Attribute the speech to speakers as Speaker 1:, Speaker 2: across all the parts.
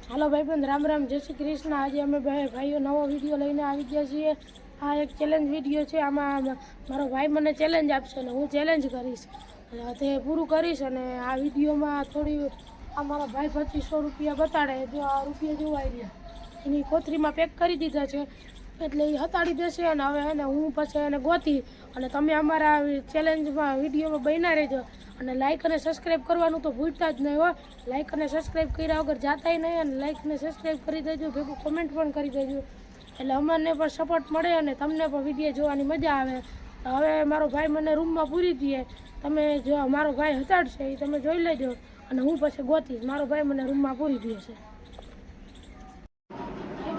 Speaker 1: હાલો ભાઈબંધ, રામ રામ, જય શ્રી કૃષ્ણ। આજે અમે ભાઈઓ નવો વિડીયો લઈને આવી ગયા છીએ। આ એક ચેલેન્જ વિડીયો છે। આમાં મારો ભાઈ મને ચેલેન્જ આપશે અને હું ચેલેન્જ કરીશ, તે પૂરું કરીશ। અને આ વિડીયોમાં થોડી અમારા ભાઈ 2500 રૂપિયા બતાડે, જો આ રૂપિયા જોવા રહ્યા એની કોથરીમાં પેક કરી દીધા છે, એટલે એ હતાડી દેશે। અને હવે એને હું પછી એને ગોતી અને તમે અમારા ચેલેન્જમાં વિડીયોમાં બન્યા રહેજો। અને લાઇક અને સબસ્ક્રાઈબ કરવાનું તો ભૂલતા જ નહીં હો। લાઇક અને સબસ્ક્રાઈબ કર્યા વગર જાતાય નહીં, અને લાઇક અને સબસ્ક્રાઈબ કરી દેજો, ભેગું કોમેન્ટ પણ કરી દેજો, એટલે અમને પણ સપોર્ટ મળે અને તમને પણ વિડીયો જોવાની મજા આવે। તો હવે મારો ભાઈ મને રૂમમાં પૂરી દે, તમે જો મારો ભાઈ હતાડશે એ તમે જોઈ લેજો, અને હું પછી ગોતીશ। મારો ભાઈ મને રૂમમાં પૂરી દે છે।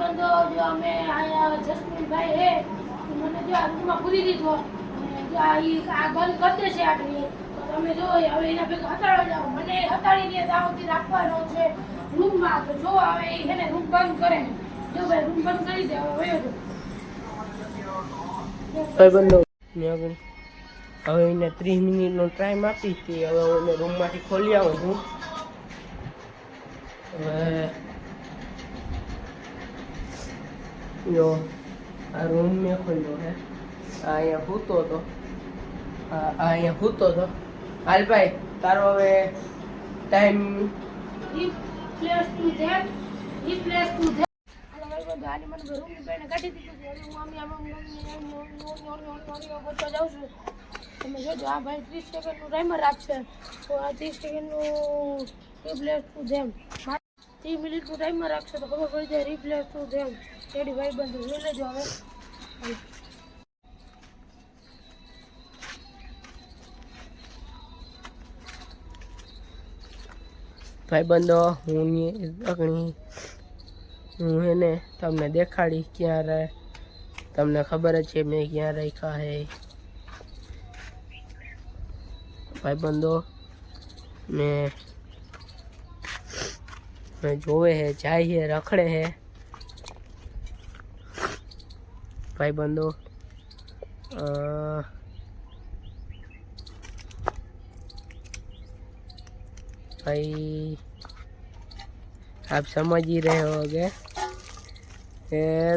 Speaker 1: બંધો જો અમે આયા જસ્મીનભાઈ હે મને જો રૂમમાં પૂરી દીધો, અને જો આ બંધ કરી દેશે આટલી, તો તમે જો હવે એના ભેગા હતાડો જાઓ, મને હતાડીને દાવતી રાખવાનો છે રૂમમાં। તો જો હવે એને રૂમ બંધ કરે, જો ભાઈ રૂમ બંધ કરી દે, હવે વયો જો
Speaker 2: ભાઈ બંધો હવે એને 30 મિનિટનો ટાઈમ આપી હતી। હવે હું એને રૂમમાંથી ખોલી આવું છું। હવે જો આ રૂમ મેં ખોલ્યો હે, આ અહીંયા સૂતો હતો, અહીંયા સૂતો હતો। હાલ ભાઈ તારો હવે time
Speaker 1: replace to that, replace to that. હાલો ભાઈ બંધો, આની મને રૂમની બેને કાઢી દીધું છે। હવે હું આમ ગોતવા જાઉં છું। તમે જોજો આ ભાઈ 30 સેકન્ડનું ટાઈમર આપશે, તો આ 30 સેકન્ડનું રિપ્લેસ ટુ ધેમ 30 મિનિટનું ટાઈમર રાખશે, તો ખબર પડી જાય રિપ્લેસ ટુ ધેમ। રેડી ભાઈ બંધુ, જોઈ લેજો હવે।
Speaker 2: ભાઈ બંધો હું એને તમને દેખાડી ક્યાં રહે, તમને ખબર જ છે મેં ક્યાં રાખ્યા હે। ભાઈ બંધો મેં જોવે હે, જાય હે, રખડે હે। भाई बंदो भाई आप समझ ही रहे होगे,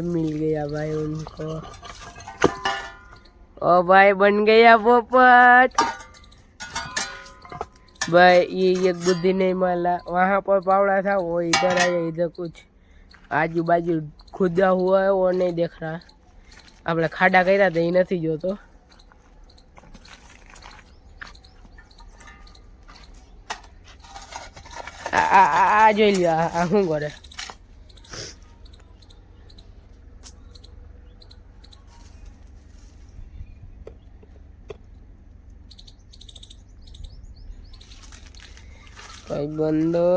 Speaker 2: मिल गया भाई उनको। ओ भाई बन गया पोपट भाई। ये एक बुद्धि नहीं माला, वहाँ पर पावड़ा था वो इधर आया, इधर कुछ आजू बाजू खुदा हुआ है वो नहीं देख रहा। આપણે ખાડા કર્યા હતા એ નથી જોતો। આ જોઈ લ્યો, આ શું કરે। ભાઈ બંધો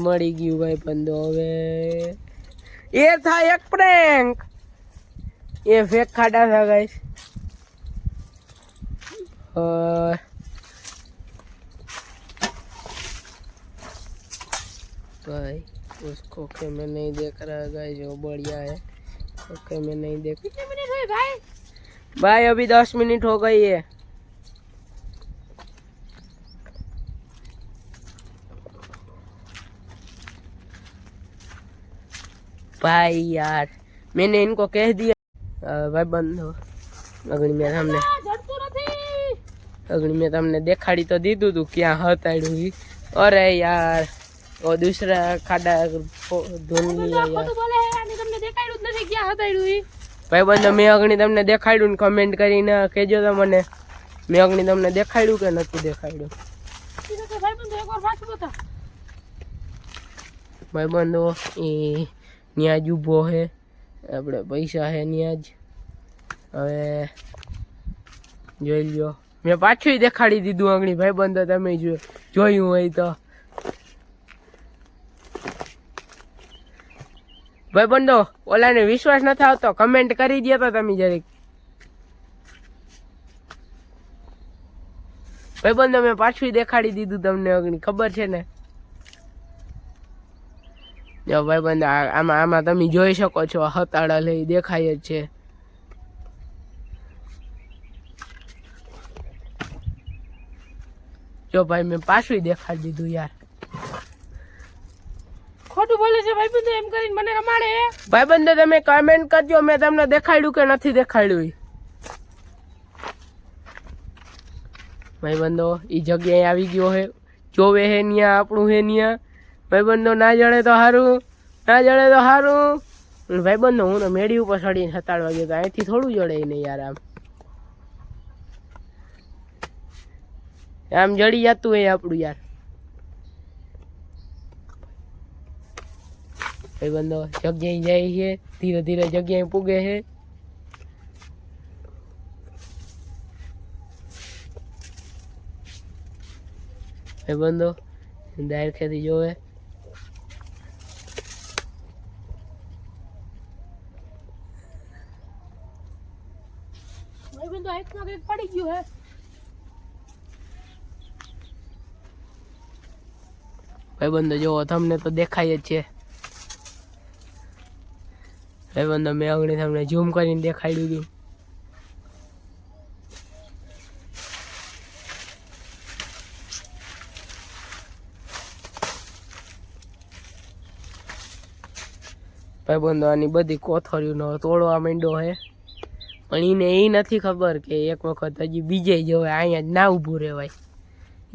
Speaker 2: મળી ગયું ભાઈ બંધો। હવે ये था एक प्रैंक, ये फेक खाड़ा था गाइस। और भाई उसको के मैं नहीं देख रहा गाइस, जो बढ़िया है ओके मैं नहीं देख।
Speaker 1: कितने मिनट हुए भाई?
Speaker 2: भाई अभी 10 मिनट हो गई है। भाई यार मैंने इनको कह दिया। भाई बंधो अग्नि में तमने देखाड़ी तो दीदू तू क्या हताड़ू। अरे यार वो दूसरा खाड़ा ढूंढ लिया यार। भाई बंधो मैं अग्नि तमने देखाड़ू ने कमेंट करीने कहेजो तो मने मैं अग्नि तमने देखाड़ू के नथी देखाड़ू। भाई बंधो ए न्याज ऊभो है, આપણે પૈસા હે ન્યાજ। હવે જોઈ લ્યો, મેં પાછું દેખાડી દીધું આંગળી ભાઈ બંધો, તમે જોયું હોય તો। ભાઈ બંધો ઓલાને વિશ્વાસ નથી આવતો, કમેન્ટ કરી દો તો તમે જરીક। ભાઈ બંધો મેં પાછું દેખાડી દીધું તમને આંગળી, ખબર છે ને। જો ભાઈ બંધ આમાં તમે જોઈ શકો છો, હતાડા લઈ દેખાય જ છે। જો ભાઈ મેં પાછું દેખાડી દીધું યાર।
Speaker 1: ખોટું બોલે છે ભાઈબંધો એમ કરીને મને રમાડે.
Speaker 2: ભાઈબંધો તમે કમેન્ટ કરજો મેં તમને દેખાડ્યું કે નથી દેખાડ્યું. ભાઈબંધો ઈ જગ્યાએ આવી ગયો હે, જોવે હે ન્યા આપણું હે ન્યા. ભાઈબંધો ના જડે તો સારું, ના જડે તો સારું. ભાઈબંધો હું તો મેળી ઉપર ચડીને સતાડવા ગયો તો અહીંથી થોડું જડે નહીં યાર. આમ જડી જતું હોય આપણું યાર. ભાઈબંધો જગ્યાએ જાય છે, ધીરે ધીરે જગ્યાએ પૂગે છે. ભાઈબંધો દાયર ખેતી જોવે.
Speaker 1: ભાઈબંધો હાથમાં કંઈક પડી ગયું હે.
Speaker 2: ભાઈબંધો જોવો તમને તો દેખાય જ છે. ભાઈબંધો મેં આગળ તમને ઝૂમ કરીને દેખાડ્યું હતું. ભાઈબંધો આની બધી કોથળીઓનો તોડવા માંડ્યો હે, પણ એને એ નથી ખબર કે એક વખત હજી બીજે જોવે અહીંયા જ ના ઊભું રહેવાય.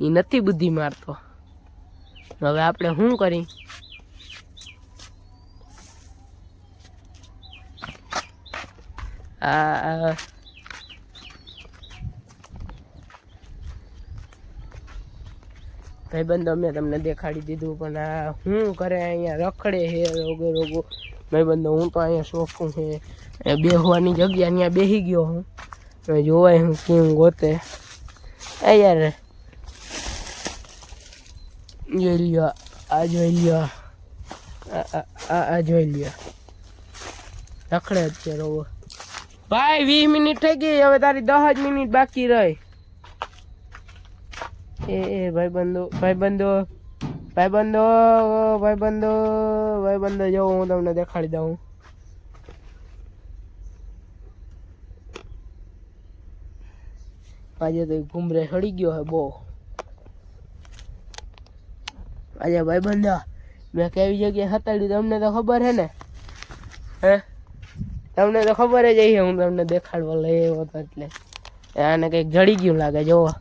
Speaker 2: એ નથી બુદ્ધિ મારતો. હવે આપણે શું કરી? આ ભાઈબંધો મેં તમને દેખાડી દીધું, પણ આ શું કરે અહીંયા રખડે હે રોગો રોગો. ભાઈબંધો હું તો અહીંયા શોખું છે બેહવાની જગ્યા, ત્યાં બેસી ગયો હું. જોવાય હું કેમ ગોતે. એ યાર જોઈ લ્યો, આ જોઈ લ્યો, આ જોઈ લ્યો, રખડે જ છે રોગો. ભાઈ 20 મિનિટ થઈ ગઈ, હવે તારી 10 જ મિનિટ બાકી રહી. એ ભાઈબંધો ભાઈબંધો ભાઈબંધો ભાઈબંધો ભાઈબંધો જો હું તમને દેખાડી દઉં. આજે તો ઘૂમરે સડી ગયો હે બહુ. આજે ભાઈબંધો મેં કેવી જગ્યાએ હતાડ્યું તમને તો ખબર હે ને? હે તમને તો ખબર જ હશે. હું તમને દેખાડવા લઈ આવ્યો હતો એટલે આને કંઈક જડી ગયું લાગે. જોવો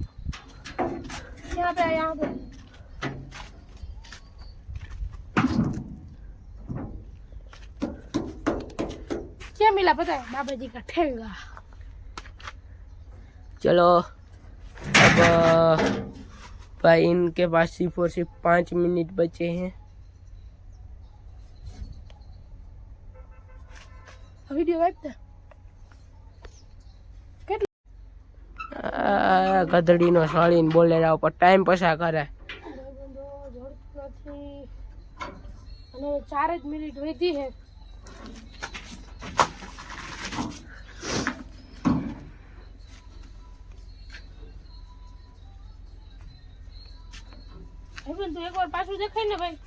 Speaker 1: क्या मिला पता है? बाबा जी का ठेंगा.
Speaker 2: चलो अब भाई इनके पास सिर्फ और सिर्फ 5 मिनट बचे हैं.
Speaker 1: वीडियो वाइप
Speaker 2: ગધડીનો સાળીને બોલેરા ઉપર ટાઈમ પસાર કરે.
Speaker 1: ભાઈબંધો જોડતું નથી અને 4 જ મિનિટ વધી છે. ભાઈબંધો એકવાર પાછું દેખાય ને ભાઈ.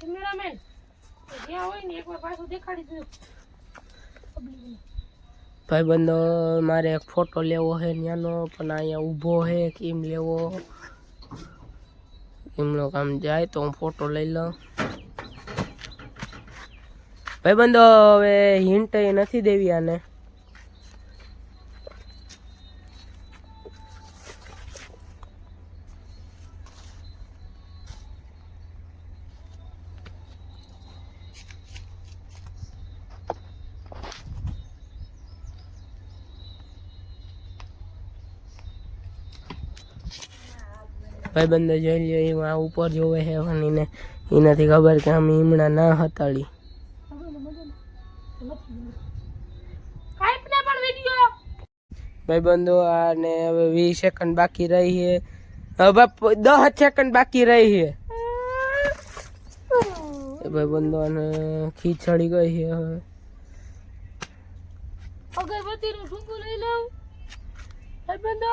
Speaker 1: કેમેરામેન જ્યાં હોય ને એકવાર પાછું દેખાડી દીધું.
Speaker 2: ભાઈબંધો મારે એક ફોટો લેવો છે ત્યાંનો, પણ અહીંયા ઊભો છે કેમ લેવો એમનો કામ જાય તો હું ફોટો લઈ લઉં. ભાઈબંધો હવે હિન્ટ નથી દેવી આને. ભાઈબંધો જોઈ લ્યો એમાં ઉપર જોવે છે અને એ નથી ખબર કે અમે હમણાં ના હતાડી. ભાઈબંધો આને હવે 20 સેકન્ડ બાકી રહી છે. હવે 10 સેકન્ડ બાકી રહી છે. ભાઈબંધો આને ખીચડી ગઈ છે. હવે
Speaker 1: અગરબત્તીનું ઠુંકું લઈ લઉં. ભાઈબંધો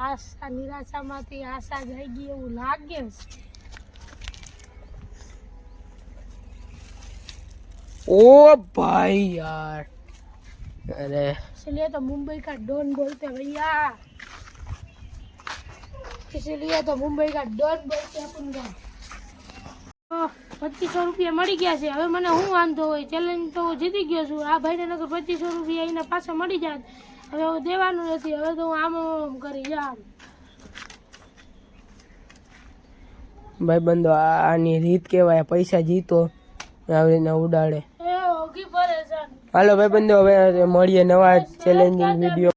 Speaker 1: આશા નિરાશામાંથી આશા જઈ ગઈ એવું લાગે છે.
Speaker 2: ओ भाई यार, अरे
Speaker 1: इसलिए तो मुंबई का डॉन बोलते भैया. इसीलिए तो मुंबई का डॉन बोलते हैं अपन को। 2500 રૂપિયા મળી ગયા છે. હવે મને શું વાંધો હોય, ચેલેન્જ તો હું જીતી ગયો છું. આ ભાઈને નકર 2500 રૂપિયા એના પાછા મળી જાત. હવે હું દેવાનું નથી. હવે તો હું આમ કરી જામ.
Speaker 2: ભાઈબંધો આની રીત કહેવાય, પૈસા જીતો આવી રીતના ઉડાડે.
Speaker 1: એ હોગી પરેશાન.
Speaker 2: હાલો ભાઈબંધો, હવે મળીએ નવા ચેલેન્જિંગ વિડીયો.